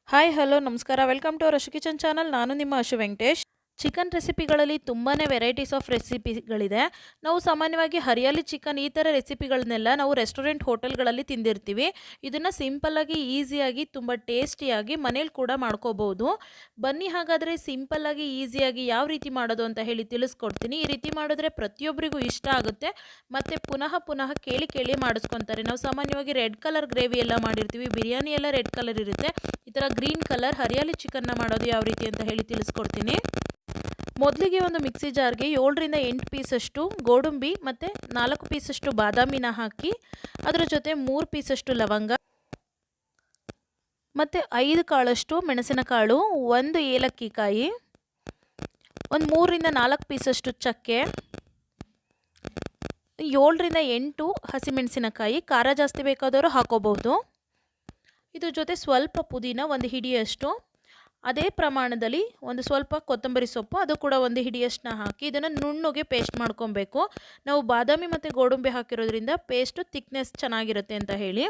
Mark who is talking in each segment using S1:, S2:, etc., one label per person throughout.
S1: Hi hello ನಮಸ್ಕಾರ welcome to our Ashu kitchen channel. ನಾನು ನಿಮ್ಮ ಅಶು ವೆಂಕಟೇಶ್. ಚಿಕನ್ ರೆಸಿಪಿಗಳಲ್ಲಿ ತುಂಬಾ ವೆರೈಟೀಸ್ ಆಫ್ ರೆಸಿಪಿಗಳಿದೆ. ನಾವು ಸಾಮಾನ್ಯವಾಗಿ ಹರಿಯಾಲಿ ಚಿಕನ್ ಈ ಥರ ರೆಸಿಪಿಗಳನ್ನೆಲ್ಲ ನಾವು ರೆಸ್ಟೋರೆಂಟ್ ಹೋಟೆಲ್ಗಳಲ್ಲಿ ತಿಂದಿರ್ತೀವಿ. ಇದನ್ನು ಸಿಂಪಲ್ಲಾಗಿ ಈಸಿಯಾಗಿ ತುಂಬ ಟೇಸ್ಟಿಯಾಗಿ ಮನೇಲಿ ಕೂಡ ಮಾಡ್ಕೋಬೋದು. ಬನ್ನಿ ಹಾಗಾದರೆ ಸಿಂಪಲ್ಲಾಗಿ ಈಸಿಯಾಗಿ ಯಾವ ರೀತಿ ಮಾಡೋದು ಅಂತ ಹೇಳಿ ತಿಳಿಸ್ಕೊಡ್ತೀನಿ. ಈ ರೀತಿ ಮಾಡಿದ್ರೆ ಪ್ರತಿಯೊಬ್ಬರಿಗೂ ಇಷ್ಟ ಆಗುತ್ತೆ ಮತ್ತು ಪುನಃ ಕೇಳಿ ಕೇಳಿ ಮಾಡಿಸ್ಕೊತಾರೆ. ನಾವು ಸಾಮಾನ್ಯವಾಗಿ ರೆಡ್ ಕಲರ್ ಗ್ರೇವಿ ಎಲ್ಲ ಮಾಡಿರ್ತೀವಿ, ಬಿರಿಯಾನಿ ಎಲ್ಲ ರೆಡ್ ಕಲರ್ ಇರುತ್ತೆ. ಈ ಥರ ಗ್ರೀನ್ ಕಲರ್ ಹರಿಯಾಲಿ ಚಿಕನ್ನ ಮಾಡೋದು ಯಾವ ರೀತಿ ಅಂತ ಹೇಳಿ ತಿಳಿಸ್ಕೊಡ್ತೀನಿ. ಮೊದಲಿಗೆ ಒಂದು ಮಿಕ್ಸಿ ಜಾರ್ಗೆ 7ರಿಂದ 8 ಪೀಸಷ್ಟು ಗೋಡಂಬಿ ಮತ್ತು 4 ಪೀಸಷ್ಟು ಬಾದಾಮಿನ ಹಾಕಿ ಅದರ ಜೊತೆ 3 ಪೀಸಷ್ಟು ಲವಂಗ ಮತ್ತು 5 ಕಾಳಷ್ಟು ಮೆಣಸಿನಕಾಳು, 1 ಏಲಕ್ಕಿ ಕಾಯಿ, ಒಂದು 3ರಿಂದ 4 ಪೀಸಷ್ಟು ಚಕ್ಕೆ, 7ರಿಂದ 8 ಹಸಿಮೆಣಸಿನಕಾಯಿ, ಖಾರ ಜಾಸ್ತಿ ಬೇಕಾದವರು ಹಾಕೋಬಹುದು. ಇದ್ರ ಜೊತೆ ಸ್ವಲ್ಪ ಪುದೀನ, 1 ಹಿಡಿಯಷ್ಟು, ಅದೇ ಪ್ರಮಾಣದಲ್ಲಿ ಒಂದು ಸ್ವಲ್ಪ ಕೊತ್ತಂಬರಿ ಸೊಪ್ಪು, ಅದು ಕೂಡ 1 ಹಿಡಿಯಷ್ಟನ್ನ ಹಾಕಿ ಇದನ್ನು ನುಣ್ಣಗೆ ಪೇಸ್ಟ್ ಮಾಡ್ಕೊಬೇಕು. ನಾವು ಬಾದಾಮಿ ಮತ್ತು ಗೋಡಂಬಿ ಹಾಕಿರೋದ್ರಿಂದ ಪೇಸ್ಟು ಥಿಕ್ನೆಸ್ ಚೆನ್ನಾಗಿರುತ್ತೆ ಅಂತ ಹೇಳಿ.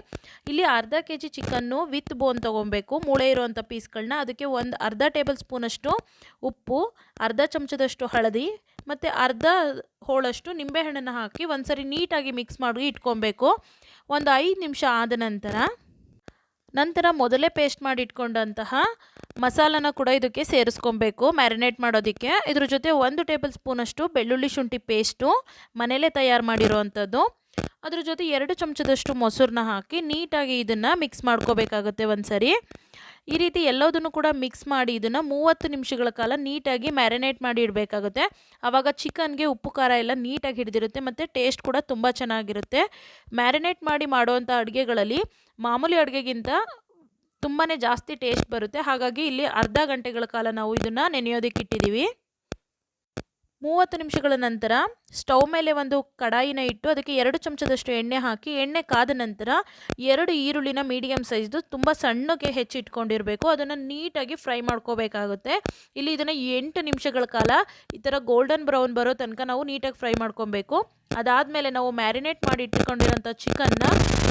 S1: ಇಲ್ಲಿ ಅರ್ಧ kg ಚಿಕನ್ನು ವಿತ್ ಬೋನ್ ತೊಗೊಬೇಕು, ಮೂಳೆ ಇರುವಂಥ ಪೀಸ್ಗಳನ್ನ. ಅದಕ್ಕೆ ಅರ್ಧ ಟೇಬಲ್ ಸ್ಪೂನಷ್ಟು ಉಪ್ಪು, ಅರ್ಧ ಚಮಚದಷ್ಟು ಹಳದಿ ಮತ್ತು ಅರ್ಧ ಹೋಳಷ್ಟು ನಿಂಬೆಹಣ್ಣನ್ನು ಹಾಕಿ ಒಂದ್ಸರಿ ನೀಟಾಗಿ ಮಿಕ್ಸ್ ಮಾಡಿ ಇಟ್ಕೊಬೇಕು. ಒಂದು 5 ನಿಮಿಷ ಆದ ನಂತರ ಮೊದಲೇ ಪೇಸ್ಟ್ ಮಾಡಿ ಇಟ್ಕೊಂಡಂತಹ ಮಸಾಲನ ಕೂಡ ಇದಕ್ಕೆ ಸೇರಿಸ್ಕೊಬೇಕು ಮ್ಯಾರಿನೇಟ್ ಮಾಡೋದಕ್ಕೆ. ಇದ್ರ ಜೊತೆ 1 ಟೇಬಲ್ ಸ್ಪೂನಷ್ಟು ಬೆಳ್ಳುಳ್ಳಿ ಶುಂಠಿ ಪೇಸ್ಟು ಮನೇಲೇ ತಯಾರು ಮಾಡಿರೋವಂಥದ್ದು, ಅದ್ರ ಜೊತೆ 2 ಚಮಚದಷ್ಟು ಮೊಸರನ್ನ ಹಾಕಿ ನೀಟಾಗಿ ಇದನ್ನು ಮಿಕ್ಸ್ ಮಾಡ್ಕೋಬೇಕಾಗುತ್ತೆ ಒಂದ್ಸರಿ. ಈ ರೀತಿ ಎಲ್ಲದನ್ನು ಕೂಡ ಮಿಕ್ಸ್ ಮಾಡಿ ಇದನ್ನು 30 ನಿಮಿಷಗಳ ಕಾಲ ನೀಟಾಗಿ ಮ್ಯಾರಿನೇಟ್ ಮಾಡಿ ಇಡಬೇಕಾಗುತ್ತೆ. ಆವಾಗ ಚಿಕನ್ಗೆ ಉಪ್ಪು ಖಾರ ಎಲ್ಲ ನೀಟಾಗಿ ಹಿಡಿದಿರುತ್ತೆ ಮತ್ತು ಟೇಸ್ಟ್ ಕೂಡ ತುಂಬ ಚೆನ್ನಾಗಿರುತ್ತೆ. ಮ್ಯಾರಿನೇಟ್ ಮಾಡಿ ಮಾಡುವಂಥ ಅಡುಗೆಗಳಲ್ಲಿ ಮಾಮೂಲಿ ಅಡುಗೆಗಿಂತ ತುಂಬಾ ಜಾಸ್ತಿ ಟೇಸ್ಟ್ ಬರುತ್ತೆ. ಹಾಗಾಗಿ ಇಲ್ಲಿ ಅರ್ಧ ಗಂಟೆಗಳ ಕಾಲ ನಾವು ಇದನ್ನು ನೆನೆಯೋದಕ್ಕೆ ಇಟ್ಟಿದ್ದೀವಿ. 30 ನಿಮಿಷಗಳ ನಂತರ ಸ್ಟವ್ ಮೇಲೆ ಒಂದು ಕಡಾಯಿನ ಇಟ್ಟು ಅದಕ್ಕೆ 2 ಚಮಚದಷ್ಟು ಎಣ್ಣೆ ಹಾಕಿ, ಎಣ್ಣೆ ಕಾದ ನಂತರ 2 ಈರುಳ್ಳಿನ ಮೀಡಿಯಮ್ ಸೈಜ್ದು ತುಂಬ ಸಣ್ಣಗೆ ಹೆಚ್ಚಿಟ್ಕೊಂಡಿರಬೇಕು, ಅದನ್ನು ನೀಟಾಗಿ ಫ್ರೈ ಮಾಡ್ಕೋಬೇಕಾಗುತ್ತೆ. ಇಲ್ಲಿ ಇದನ್ನು 8 ನಿಮಿಷಗಳ ಕಾಲ ಈ ಥರ ಗೋಲ್ಡನ್ ಬ್ರೌನ್ ಬರೋ ತನಕ ನಾವು ನೀಟಾಗಿ ಫ್ರೈ ಮಾಡ್ಕೊಬೇಕು. ಅದಾದಮೇಲೆ ನಾವು ಮ್ಯಾರಿನೇಟ್ ಮಾಡಿ ಇಟ್ಕೊಂಡಿರೋಂಥ ಚಿಕನ್ನ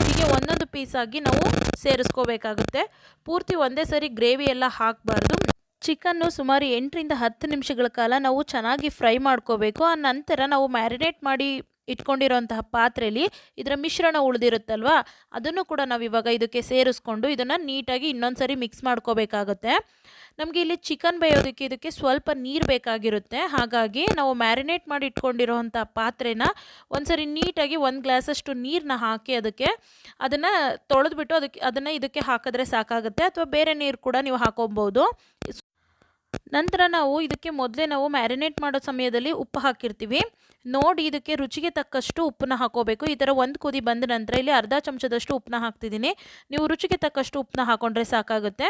S1: ಹೀಗೆ ಒಂದೊಂದು ಪೀಸಾಗಿ ನಾವು ಸೇರಿಸ್ಕೋಬೇಕಾಗುತ್ತೆ. ಪೂರ್ತಿ ಒಂದೇ ಸರಿ ಗ್ರೇವಿ ಎಲ್ಲ ಹಾಕಬಾರ್ದು. ಚಿಕನ್ನು ಸುಮಾರು 8ರಿಂದ 10 ನಿಮಿಷಗಳ ಕಾಲ ನಾವು ಚೆನ್ನಾಗಿ ಫ್ರೈ ಮಾಡ್ಕೋಬೇಕು. ಆ ನಂತರ ನಾವು ಮ್ಯಾರಿನೇಟ್ ಮಾಡಿ ಇಟ್ಕೊಂಡಿರೋಂತಹ ಪಾತ್ರೆಯಲ್ಲಿ ಇದರ ಮಿಶ್ರಣ ಉಳಿದಿರುತ್ತಲ್ವ, ಅದನ್ನು ಕೂಡ ನಾವು ಇವಾಗ ಇದಕ್ಕೆ ಸೇರಿಸ್ಕೊಂಡು ಇದನ್ನು ನೀಟಾಗಿ ಇನ್ನೊಂದು ಸರಿ ಮಿಕ್ಸ್ ಮಾಡ್ಕೋಬೇಕಾಗುತ್ತೆ. ನಮಗೆ ಇಲ್ಲಿ ಚಿಕನ್ ಬೇಯೋದಕ್ಕೆ ಇದಕ್ಕೆ ಸ್ವಲ್ಪ ನೀರು ಬೇಕಾಗಿರುತ್ತೆ. ಹಾಗಾಗಿ ನಾವು ಮ್ಯಾರಿನೇಟ್ ಮಾಡಿ ಇಟ್ಕೊಂಡಿರೋಂಥ ಪಾತ್ರೆನ ಒಂದ್ಸರಿ ನೀಟಾಗಿ 1 ಗ್ಲಾಸಷ್ಟು ನೀರನ್ನ ಹಾಕಿ ಅದನ್ನು ತೊಳೆದ್ಬಿಟ್ಟು ಅದನ್ನು ಇದಕ್ಕೆ ಹಾಕಿದ್ರೆ ಸಾಕಾಗುತ್ತೆ, ಅಥವಾ ಬೇರೆ ನೀರು ಕೂಡ ನೀವು ಹಾಕೊಬೋದು. ನಂತರ ಇದಕ್ಕೆ ಮೊದಲೇ ನಾವು ಮ್ಯಾರಿನೇಟ್ ಮಾಡೋ ಸಮಯದಲ್ಲಿ ಉಪ್ಪು ಹಾಕಿರ್ತೀವಿ, ನೋಡಿ ಇದಕ್ಕೆ ರುಚಿಗೆ ತಕ್ಕಷ್ಟು ಉಪ್ಪನ್ನ ಹಾಕೋಬೇಕು. ಈ ಥರ 1 ಕುದಿ ಬಂದ ನಂತರ ಇಲ್ಲಿ ಅರ್ಧ ಚಮಚದಷ್ಟು ಉಪ್ಪನ್ನ ಹಾಕ್ತಿದ್ದೀನಿ. ನೀವು ರುಚಿಗೆ ತಕ್ಕಷ್ಟು ಉಪ್ಪನ್ನ ಹಾಕೊಂಡ್ರೆ ಸಾಕಾಗುತ್ತೆ.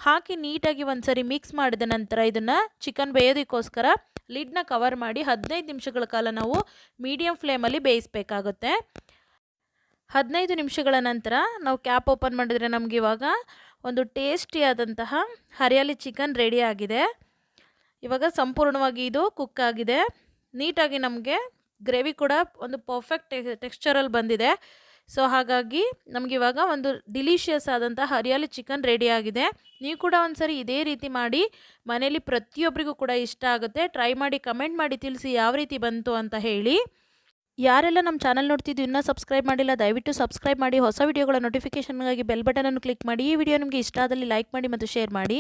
S1: ಹಾಕಿ ನೀಟಾಗಿ ಒಂದ್ಸರಿ ಮಿಕ್ಸ್ ಮಾಡಿದ ನಂತರ ಇದನ್ನು ಚಿಕನ್ ಬೇಯೋದಕ್ಕೋಸ್ಕರ ಲಿಡ್ನ ಕವರ್ ಮಾಡಿ 15 ನಿಮಿಷಗಳ ಕಾಲ ನಾವು ಮೀಡಿಯಮ್ ಫ್ಲೇಮಲ್ಲಿ ಬೇಯಿಸಬೇಕಾಗುತ್ತೆ. 15 ನಿಮಿಷಗಳ ನಂತರ ನಾವು ಕ್ಯಾಪ್ ಓಪನ್ ಮಾಡಿದರೆ ನಮಗೆ ಇವಾಗ ಒಂದು ಟೇಸ್ಟಿಯಾದಂತಹ ಹರಿಯಾಲಿ ಚಿಕನ್ ರೆಡಿ ಆಗಿದೆ. ಇವಾಗ ಸಂಪೂರ್ಣವಾಗಿ ಇದು ಕುಕ್ ಆಗಿದೆ. ನೀಟಾಗಿ ನಮಗೆ ಗ್ರೇವಿ ಕೂಡ ಒಂದು ಪರ್ಫೆಕ್ಟ್ ಟೆಕ್ಸ್ಚರಲ್ಲಿ ಬಂದಿದೆ. ಸೊ ಹಾಗಾಗಿ ನಮಗೆ ಇವಾಗ ಒಂದು ಡಿಲಿಷಿಯಸ್ ಆದಂಥ ಹರಿಯಾಲಿ ಚಿಕನ್ ರೆಡಿ ಆಗಿದೆ. ನೀವು ಕೂಡ ಒಂದ್ಸರಿ ಇದೇ ರೀತಿ ಮಾಡಿ ಮನೇಲಿ ಪ್ರತಿಯೊಬ್ಬರಿಗೂ ಕೂಡ ಇಷ್ಟ ಆಗುತ್ತೆ. ಟ್ರೈ ಮಾಡಿ ಕಮೆಂಟ್ ಮಾಡಿ ತಿಳಿಸಿ ಯಾವ ರೀತಿ ಬಂತು ಅಂತ ಹೇಳಿ. ಯಾರೆಲ್ಲ ನಮ್ಮ ಚಾನಲ್ ನೋಡ್ತಿದ್ದು ಇನ್ನೂ ಸಬ್ಸ್ಕ್ರೈಬ್ ಮಾಡಿಲ್ಲ, ದಯವಿಟ್ಟು ಸಬ್ಸ್ಕ್ರೈಬ್ ಮಾಡಿ. ಹೊಸ ವಿಡಿಯೋಗಳ ನೋಟಿಫಿಕೇಷನ್ಗಾಗಿ ಬೆಲ್ ಬಟನನ್ನು ಕ್ಲಿಕ್ ಮಾಡಿ. ಈ ವಿಡಿಯೋ ನಿಮಗೆ ಇಷ್ಟ ಆದಲ್ಲಿ ಲೈಕ್ ಮಾಡಿ ಮತ್ತು ಶೇರ್ ಮಾಡಿ.